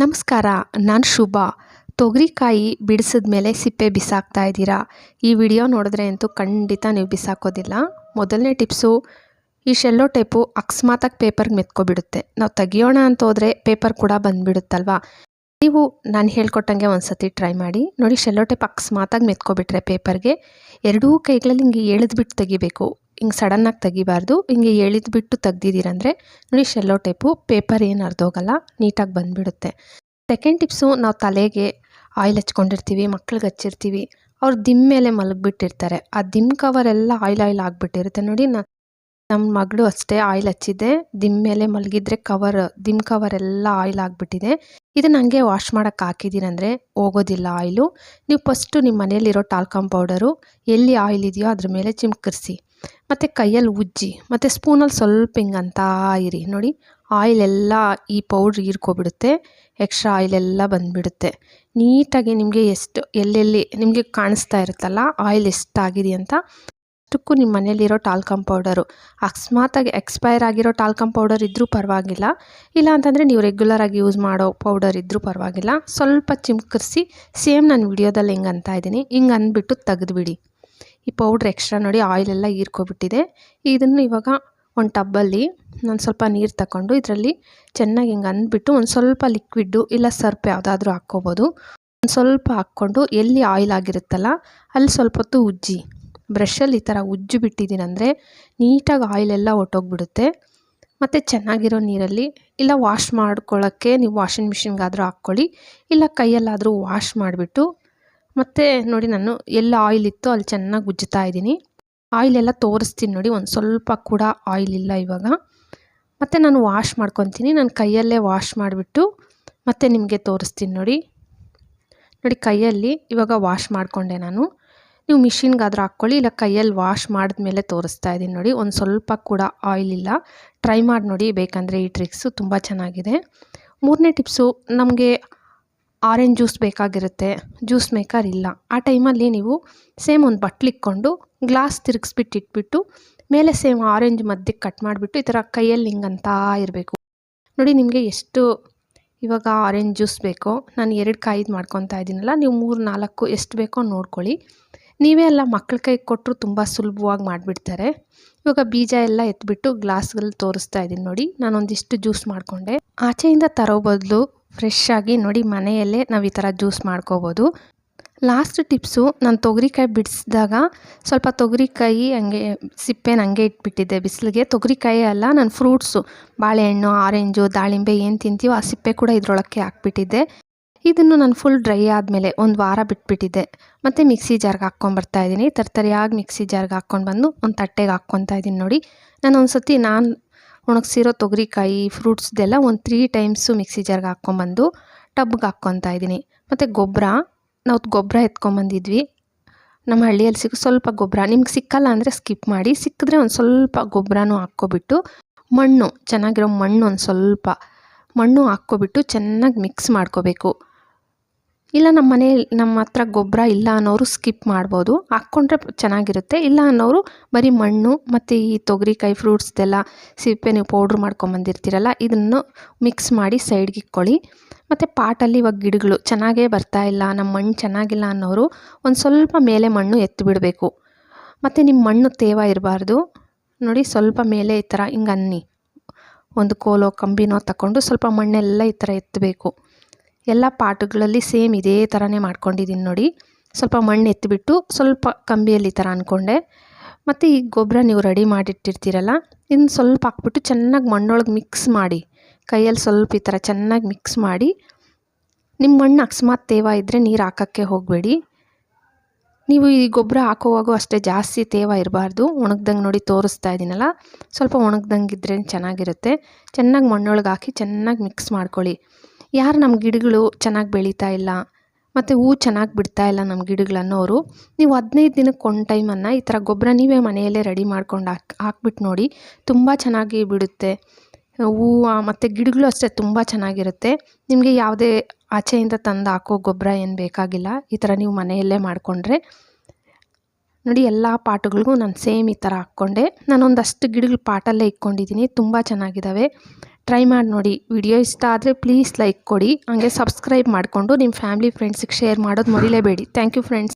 ನಮಸ್ಕಾರ. ನಾನು ಶುಭ. ತೊಗರಿಕಾಯಿ ಬಿಡಿಸಿದ ಮೇಲೆ ಸಿಪ್ಪೆ ಬಿಸಾಕ್ತಾ ಇದ್ದೀರಾ? ಈ ವಿಡಿಯೋ ನೋಡಿದ್ರೆ ಅಂತೂ ಖಂಡಿತ ನೀವು ಬಿಸಾಕೋದಿಲ್ಲ. ಮೊದಲನೇ ಟಿಪ್ಸು, ಈ ಶೆಲ್ಲೋ ಟೇಪು ಅಕಸ್ಮಾತಾಗಿ ಪೇಪರ್ಗೆ ಮೆತ್ಕೊಬಿಡುತ್ತೆ. ನಾವು ತೆಗಿಯೋಣ ಅಂತ ಹೋದರೆ ಪೇಪರ್ ಕೂಡ ಬಂದುಬಿಡುತ್ತಲ್ವಾ. ನೀವು ನಾನು ಹೇಳ್ಕೊಟ್ಟಂಗೆ ಒಂದು ಸತಿ ಟ್ರೈ ಮಾಡಿ ನೋಡಿ. ಶೆಲ್ಲೋ ಟೇಪ್ ಅಕಸ್ಮಾತಾಗಿ ಮೆತ್ಕೊಬಿಟ್ರೆ ಪೇಪರ್ಗೆ ಎರಡೂ ಕೈಗಳಲ್ಲಿ ಹಿಂಗೆ ಎಳೆದ್ಬಿಟ್ಟು ತೆಗಿಬೇಕು. ಹಿಂಗೆ ಸಡನ್ನಾಗಿ ತೆಗಿಬಾರ್ದು. ಹಿಂಗೆ ಎಳೆದ್ಬಿಟ್ಟು ತೆಗ್ದಿದ್ದೀರಂದರೆ ನೋಡಿ, ಶೆಲ್ಲೋ ಟೇಪು ಪೇಪರ್ ಏನು ಹರಿದೋಗಲ್ಲ, ನೀಟಾಗಿ ಬಂದುಬಿಡುತ್ತೆ. ಸೆಕೆಂಡ್ ಟಿಪ್ಸು, ನಾವು ತಲೆಗೆ ಆಯಿಲ್ ಹಚ್ಕೊಂಡಿರ್ತೀವಿ, ಮಕ್ಳಿಗೆ ಹಚ್ಚಿರ್ತೀವಿ, ಅವ್ರು ದಿಮ್ ಮೇಲೆ ಮಲಗಿಬಿಟ್ಟಿರ್ತಾರೆ. ಆ ದಿಮ್ ಕವರೆಲ್ಲ ಆಯಿಲ್ ಆಗಿಬಿಟ್ಟಿರುತ್ತೆ ನೋಡಿ. ನಮ್ಮ ಮಗಳು ಅಷ್ಟೇ ಆಯಿಲ್ ಹಚ್ಚಿದ್ದೆ, ದಿಮ್ ಮೇಲೆ ಮಲಗಿದ್ರೆ ದಿಮ್ ಕವರ್ ಎಲ್ಲ ಆಯಿಲ್ ಆಗಿಬಿಟ್ಟಿದೆ. ಇದನ್ನು ಹಂಗೆ ವಾಶ್ ಮಾಡೋಕ್ಕೆ ಹಾಕಿದ್ದೀರಂದರೆ ಹೋಗೋದಿಲ್ಲ ಆಯಿಲು. ನೀವು ಫಸ್ಟು ನಿಮ್ಮ ಮನೆಯಲ್ಲಿರೋ ಟಾಲ್ಕಮ್ ಪೌಡರು ಎಲ್ಲಿ ಆಯಿಲ್ ಇದೆಯೋ ಅದ್ರ ಮೇಲೆ ಚಿಮ್ಕರಿಸಿ, ಮತ್ತು ಕೈಯಲ್ಲಿ ಉಜ್ಜಿ, ಮತ್ತು ಸ್ಪೂನಲ್ಲಿ ಸ್ವಲ್ಪ ಹಿಂಗಂತಾ ಇರಿ ನೋಡಿ. ಆಯಿಲೆಲ್ಲ ಈ ಪೌಡ್ರ್ ಹೀರ್ಕೊಬಿಡುತ್ತೆ, ಎಕ್ಸ್ಟ್ರಾ ಆಯಿಲೆಲ್ಲ ಬಂದುಬಿಡುತ್ತೆ. ನೀಟಾಗಿ ನಿಮಗೆ ಎಲ್ಲೆಲ್ಲಿ ನಿಮಗೆ ಕಾಣಿಸ್ತಾ ಇರುತ್ತಲ್ಲ ಆಯಿಲ್ ಎಷ್ಟಾಗಿದೆ ಅಂತ, ಅಷ್ಟಕ್ಕೂ ನಿಮ್ಮ ಮನೇಲಿರೋ ಟಾಲ್ಕಮ್ ಪೌಡರು, ಅಕಸ್ಮಾತಾಗಿ ಎಕ್ಸ್ಪೈರ್ ಆಗಿರೋ ಟಾಲ್ಕಮ್ ಪೌಡರ್ ಇದ್ದರೂ ಪರವಾಗಿಲ್ಲ, ಇಲ್ಲ ಅಂತಂದರೆ ನೀವು ರೆಗ್ಯುಲರಾಗಿ ಯೂಸ್ ಮಾಡೋ ಪೌಡರ್ ಇದ್ದರೂ ಪರವಾಗಿಲ್ಲ, ಸ್ವಲ್ಪ ಚಿಮ್ಕರಿಸಿ, ಸೇಮ್ ನಾನು ವಿಡಿಯೋದಲ್ಲಿ ಹಿಂಗೆ ಅಂತ ಇದ್ದೀನಿ, ಹಿಂಗೆ ಅಂದ್ಬಿಟ್ಟು ತೆಗೆದುಬಿಡಿ. ಈ ಪೌಡ್ರ್ ಎಕ್ಸ್ಟ್ರಾ ನೋಡಿ ಆಯಿಲೆಲ್ಲ ಹೀರ್ಕೊಬಿಟ್ಟಿದೆ. ಇದನ್ನು ಇವಾಗ ಒಂದು ಟಬ್ಬಲ್ಲಿ ನಾನು ಸ್ವಲ್ಪ ನೀರು ತಗೊಂಡು ಇದರಲ್ಲಿ ಚೆನ್ನಾಗಿ ಹಿಂಗೆ ಅಂದ್ಬಿಟ್ಟು ಒಂದು ಸ್ವಲ್ಪ ಲಿಕ್ವಿಡ್ಡು ಇಲ್ಲ ಸರ್ಪ್ ಯಾವುದಾದ್ರೂ ಹಾಕ್ಕೋಬೋದು. ಒಂದು ಸ್ವಲ್ಪ ಹಾಕ್ಕೊಂಡು ಎಲ್ಲಿ ಆಯಿಲ್ ಆಗಿರುತ್ತಲ್ಲ ಅಲ್ಲಿ ಸ್ವಲ್ಪ ಹೊತ್ತು ಉಜ್ಜಿ, ಬ್ರಷಲ್ಲಿ ಈ ಥರ ಉಜ್ಜಿ ಬಿಟ್ಟಿದ್ದೀನಂದರೆ ನೀಟಾಗಿ ಆಯಿಲೆಲ್ಲ ಹೊಟ್ಟೋಗ್ಬಿಡುತ್ತೆ. ಮತ್ತು ಚೆನ್ನಾಗಿರೋ ನೀರಲ್ಲಿ, ಇಲ್ಲ ವಾಶ್ ಮಾಡ್ಕೊಳ್ಳೋಕ್ಕೆ ನೀವು ವಾಷಿಂಗ್ ಮಿಷಿನ್ಗಾದರೂ ಹಾಕ್ಕೊಳ್ಳಿ, ಇಲ್ಲ ಕೈಯಲ್ಲಾದರೂ ವಾಶ್ ಮಾಡಿಬಿಟ್ಟು, ಮತ್ತು ನೋಡಿ ನಾನು ಎಲ್ಲ ಆಯಿಲ್ ಇತ್ತು ಅಲ್ಲಿ ಚೆನ್ನಾಗಿ ಉಜ್ಜುತ್ತಾ ಇದ್ದೀನಿ. ಆಯಿಲೆಲ್ಲ ತೋರಿಸ್ತೀನಿ ನೋಡಿ, ಒಂದು ಸ್ವಲ್ಪ ಕೂಡ ಆಯಿಲ್ ಇಲ್ಲ ಇವಾಗ. ಮತ್ತು ನಾನು ವಾಶ್ ಮಾಡ್ಕೊತೀನಿ, ನಾನು ಕೈಯಲ್ಲೇ ವಾಶ್ ಮಾಡಿಬಿಟ್ಟು ಮತ್ತೆ ನಿಮಗೆ ತೋರಿಸ್ತೀನಿ ನೋಡಿ. ಕೈಯಲ್ಲಿ ಇವಾಗ ವಾಶ್ ಮಾಡಿಕೊಂಡೆ ನಾನು. ನೀವು ಮಿಷಿನ್ಗಾದ್ರೂ ಹಾಕ್ಕೊಳ್ಳಿ, ಇಲ್ಲ ಕೈಯಲ್ಲಿ ವಾಶ್ ಮಾಡಿದ್ಮೇಲೆ ತೋರಿಸ್ತಾ ಇದ್ದೀನಿ ನೋಡಿ. ಒಂದು ಸ್ವಲ್ಪ ಕೂಡ ಆಯಿಲ್ ಇಲ್ಲ. ಟ್ರೈ ಮಾಡಿ ನೋಡಿ ಬೇಕಂದರೆ, ಈ ಟ್ರಿಕ್ಸು ತುಂಬ ಚೆನ್ನಾಗಿದೆ. ಮೂರನೇ ಟಿಪ್ಸು, ನಮಗೆ ಆರೆಂಜ್ ಜ್ಯೂಸ್ ಬೇಕಾಗಿರುತ್ತೆ, ಜ್ಯೂಸ್ ಮೇಕರ್ ಇಲ್ಲ. ಆ ಟೈಮಲ್ಲಿ ನೀವು ಸೇಮ್ ಒಂದು ಬಟ್ಲಿಕ್ಕೊಂಡು ಗ್ಲಾಸ್ ತಿರುಗಿಸ್ಬಿಟ್ಟು ಇಟ್ಬಿಟ್ಟು ಮೇಲೆ ಸೇಮ್ ಆರೆಂಜ್ ಮಧ್ಯಕ್ಕೆ ಕಟ್ ಮಾಡಿಬಿಟ್ಟು ಈ ಥರ ಕೈಯಲ್ಲಿ ಹಿಂಗಂತ ಇರಬೇಕು ನೋಡಿ. ನಿಮಗೆ ಎಷ್ಟು ಇವಾಗ ಆರೆಂಜ್ ಜ್ಯೂಸ್ ಬೇಕೋ, ನಾನು 2 ಕಾಯಿದು ಮಾಡ್ಕೊತಾ ಇದ್ದೀನಲ್ಲ, ನೀವು 3-4 ಎಷ್ಟು ಬೇಕೋ ನೋಡ್ಕೊಳ್ಳಿ. ನೀವೇ ಎಲ್ಲ ಮಕ್ಳ ಕೈಗೆ ಕೊಟ್ಟರು ತುಂಬ ಸುಲಭವಾಗಿ ಮಾಡಿಬಿಡ್ತಾರೆ. ಇವಾಗ ಬೀಜ ಎಲ್ಲ ಎತ್ಬಿಟ್ಟು ಗ್ಲಾಸ್ಗಳಲ್ಲಿ ತೋರಿಸ್ತಾ ಇದ್ದೀನಿ ನೋಡಿ. ನಾನೊಂದಿಷ್ಟು ಜ್ಯೂಸ್ ಮಾಡಿಕೊಂಡೆ. ಆಚೆಯಿಂದ ತರೋ ಬದಲು ಫ್ರೆಶ್ ಆಗಿ ನೋಡಿ ಮನೆಯಲ್ಲೇ ನಾವು ಈ ಥರ ಜ್ಯೂಸ್ ಮಾಡ್ಕೋಬೋದು. ಲಾಸ್ಟ್ ಟಿಪ್ಸು, ನಾನು ತೊಗರಿಕಾಯಿ ಬಿಡಿಸಿದಾಗ ಸ್ವಲ್ಪ ತೊಗರಿಕಾಯಿ ಹಂಗೆ ಸಿಪ್ಪೆನ ಹಂಗೆ ಇಟ್ಬಿಟ್ಟಿದ್ದೆ ಬಿಸಿಲಿಗೆ. ತೊಗರಿಕಾಯಿ ಅಲ್ಲ, ನಾನು ಫ್ರೂಟ್ಸು, ಬಾಳೆಹಣ್ಣು, ಆರೆಂಜು, ದಾಳಿಂಬೆ ಏನು ತಿಂತೀವೋ ಆ ಸಿಪ್ಪೆ ಕೂಡ ಇದರೊಳಕ್ಕೆ ಹಾಕ್ಬಿಟ್ಟಿದ್ದೆ. ಇದನ್ನು ನಾನು ಫುಲ್ ಡ್ರೈ ಆದಮೇಲೆ ಒಂದು ವಾರ ಬಿಟ್ಬಿಟ್ಟಿದ್ದೆ. ಮತ್ತು ಮಿಕ್ಸಿ ಜಾರ್ಗೆ ಹಾಕ್ಕೊಂಬರ್ತಾ ಇದ್ದೀನಿ. ತರ್ತರಿಯಾಗಿ ಮಿಕ್ಸಿ ಜಾರ್ಗೆ ಹಾಕ್ಕೊಂಡು ಬಂದು ಒಂದು ತಟ್ಟೆಗೆ ಹಾಕ್ಕೊತಾ ಇದ್ದೀನಿ ನೋಡಿ. ನಾನು ಒಂದು ಸತಿ ಒಣಗಿಸಿರೋ ತೊಗರಿಕಾಯಿ ಫ್ರೂಟ್ಸ್ದೆಲ್ಲ ಒಂದು 3 ಟೈಮ್ಸು ಮಿಕ್ಸಿ ಜಾರ್ಗೆ ಹಾಕ್ಕೊಂಬಂದು ಟಬ್ಗೆ ಹಾಕ್ಕೊತಾ ಇದ್ದೀನಿ. ಮತ್ತು ನಾವು ಗೊಬ್ಬರ ಎತ್ಕೊಂಬಂದಿದ್ವಿ, ನಮ್ಮ ಹಳ್ಳಿಯಲ್ಲಿ ಸ್ವಲ್ಪ ಗೊಬ್ಬರ. ನಿಮ್ಗೆ ಸಿಕ್ಕಲ್ಲ ಅಂದರೆ ಸ್ಕಿಪ್ ಮಾಡಿ, ಸಿಕ್ಕಿದ್ರೆ ಒಂದು ಸ್ವಲ್ಪ ಗೊಬ್ಬರನೂ ಹಾಕ್ಕೊಬಿಟ್ಟು, ಮಣ್ಣು ಚೆನ್ನಾಗಿರೋ ಮಣ್ಣು ಒಂದು ಸ್ವಲ್ಪ ಮಣ್ಣು ಹಾಕ್ಕೊಬಿಟ್ಟು ಚೆನ್ನಾಗಿ ಮಿಕ್ಸ್ ಮಾಡ್ಕೋಬೇಕು. ಇಲ್ಲ ನಮ್ಮ ಹತ್ರ ಗೊಬ್ಬರ ಇಲ್ಲ ಅನ್ನೋರು ಸ್ಕಿಪ್ ಮಾಡ್ಬೋದು, ಹಾಕ್ಕೊಂಡ್ರೆ ಚೆನ್ನಾಗಿರುತ್ತೆ. ಇಲ್ಲ ಅನ್ನೋರು ಬರೀ ಮಣ್ಣು ಮತ್ತು ಈ ತೊಗರಿಕಾಯಿ ಫ್ರೂಟ್ಸ್ದೆಲ್ಲ ಸಿಪ್ಪೆ ನೀವು ಪೌಡ್ರ್ ಮಾಡ್ಕೊಂಬಂದಿರ್ತೀರಲ್ಲ, ಇದನ್ನು ಮಿಕ್ಸ್ ಮಾಡಿ ಸೈಡ್ಗೆ ಇಟ್ಕೊಳ್ಳಿ. ಮತ್ತು ಪಾಟಲ್ಲಿ ಇವಾಗ ಗಿಡಗಳು ಚೆನ್ನಾಗೇ ಬರ್ತಾಯಿಲ್ಲ, ನಮ್ಮ ಮಣ್ಣು ಚೆನ್ನಾಗಿಲ್ಲ ಅನ್ನೋರು ಒಂದು ಸ್ವಲ್ಪ ಮೇಲೆ ಮಣ್ಣು ಎತ್ತಿಬಿಡಬೇಕು. ಮತ್ತು ನಿಮ್ಮ ಮಣ್ಣು ತೇವ ಇರಬಾರ್ದು ನೋಡಿ. ಸ್ವಲ್ಪ ಮೇಲೆ ಈ ಥರ ಹಿಂಗೆ ಅನ್ನಿ, ಒಂದು ಕೋಲೋ ಕಂಬಿನೋ ತಗೊಂಡು ಸ್ವಲ್ಪ ಮಣ್ಣೆಲ್ಲ ಈ ಥರ ಎತ್ತಬೇಕು. ಎಲ್ಲ ಪಾಟುಗಳಲ್ಲಿ ಸೇಮ್ ಇದೇ ಥರನೇ ಮಾಡ್ಕೊಂಡಿದ್ದೀನಿ ನೋಡಿ. ಸ್ವಲ್ಪ ಮಣ್ಣು ಎತ್ತಿಬಿಟ್ಟು ಸ್ವಲ್ಪ ಕಂಬಿಯಲ್ಲಿ ಈ ಥರ ಅಂದ್ಕೊಂಡೆ. ಮತ್ತು ಈ ಗೊಬ್ಬರ ನೀವು ರೆಡಿ ಮಾಡಿಟ್ಟಿರ್ತೀರಲ್ಲ, ಇದನ್ನು ಸ್ವಲ್ಪ ಹಾಕ್ಬಿಟ್ಟು ಚೆನ್ನಾಗಿ ಮಣ್ಣೊಳಗೆ ಮಿಕ್ಸ್ ಮಾಡಿ, ಕೈಯಲ್ಲಿ ಸ್ವಲ್ಪ ಈ ಥರ ಚೆನ್ನಾಗಿ ಮಿಕ್ಸ್ ಮಾಡಿ. ನಿಮ್ಮ ಮಣ್ಣು ಅಕಸ್ಮಾತ್ ತೇವ ಇದ್ದರೆ ನೀರು ಹಾಕೋಕ್ಕೆ ಹೋಗಬೇಡಿ. ನೀವು ಈ ಗೊಬ್ಬರ ಹಾಕೋವಾಗೂ ಅಷ್ಟೇ ಜಾಸ್ತಿ ತೇವ ಇರಬಾರ್ದು. ಒಣಗ್ದಂಗೆ ನೋಡಿ ತೋರಿಸ್ತಾ ಇದ್ದೀನಲ್ಲ, ಸ್ವಲ್ಪ ಒಣಗ್ದಂಗೆ ಇದ್ದರೆ ಚೆನ್ನಾಗಿರುತ್ತೆ. ಚೆನ್ನಾಗಿ ಮಣ್ಣೊಳಗೆ ಹಾಕಿ ಚೆನ್ನಾಗಿ ಮಿಕ್ಸ್ ಮಾಡ್ಕೊಳ್ಳಿ. ಯಾರು ನಮ್ಮ ಗಿಡಗಳು ಚೆನ್ನಾಗಿ ಬೆಳೀತಾ ಇಲ್ಲ ಮತ್ತು ಹೂ ಚೆನ್ನಾಗಿ ಬಿಡ್ತಾ ಇಲ್ಲ ನಮ್ಮ ಗಿಡಗಳನ್ನೋರು, ನೀವು 15 ದಿನಕ್ಕೆ ಒಂದು ಟೈಮನ್ನು ಈ ಥರ ಗೊಬ್ಬರ ನೀವೇ ಮನೆಯಲ್ಲೇ ರೆಡಿ ಮಾಡ್ಕೊಂಡು ಹಾಕ್ಬಿಟ್ಟು ನೋಡಿ, ತುಂಬ ಚೆನ್ನಾಗಿ ಬಿಡುತ್ತೆ. ಹೂವು ಮತ್ತು ಗಿಡಗಳು ಅಷ್ಟೇ ತುಂಬ ಚೆನ್ನಾಗಿರುತ್ತೆ. ನಿಮಗೆ ಯಾವುದೇ ಆಚೆಯಿಂದ ತಂದು ಹಾಕೋ ಗೊಬ್ಬರ ಏನು ಬೇಕಾಗಿಲ್ಲ. ಈ ಥರ ನೀವು ಮನೆಯಲ್ಲೇ ಮಾಡಿಕೊಂಡ್ರೆ ನೋಡಿ. ಎಲ್ಲ ಪಾಟುಗಳಿಗೂ ನಾನು ಸೇಮ್ ಈ ಥರ ಹಾಕ್ಕೊಂಡೆ. ನಾನೊಂದಷ್ಟು ಗಿಡಗಳು ಪಾಟಲ್ಲೇ ಇಟ್ಕೊಂಡಿದ್ದೀನಿ, ತುಂಬ ಚೆನ್ನಾಗಿದ್ದಾವೆ. ಟ್ರೈ ಮಾಡಿ ನೋಡಿ. ವಿಡಿಯೋ ಇಷ್ಟ ಆದರೆ ಪ್ಲೀಸ್ ಲೈಕ್ ಕೊಡಿ. ಹಾಗೆ ಸಬ್ಸ್ಕ್ರೈಬ್ ಮಾಡಿಕೊಂಡು ನಿಮ್ಮ ಫ್ಯಾಮಿಲಿ ಫ್ರೆಂಡ್ಸಿಗೆ ಶೇರ್ ಮಾಡೋದು ಮರಿಲೇಬೇಡಿ. Thank you friends.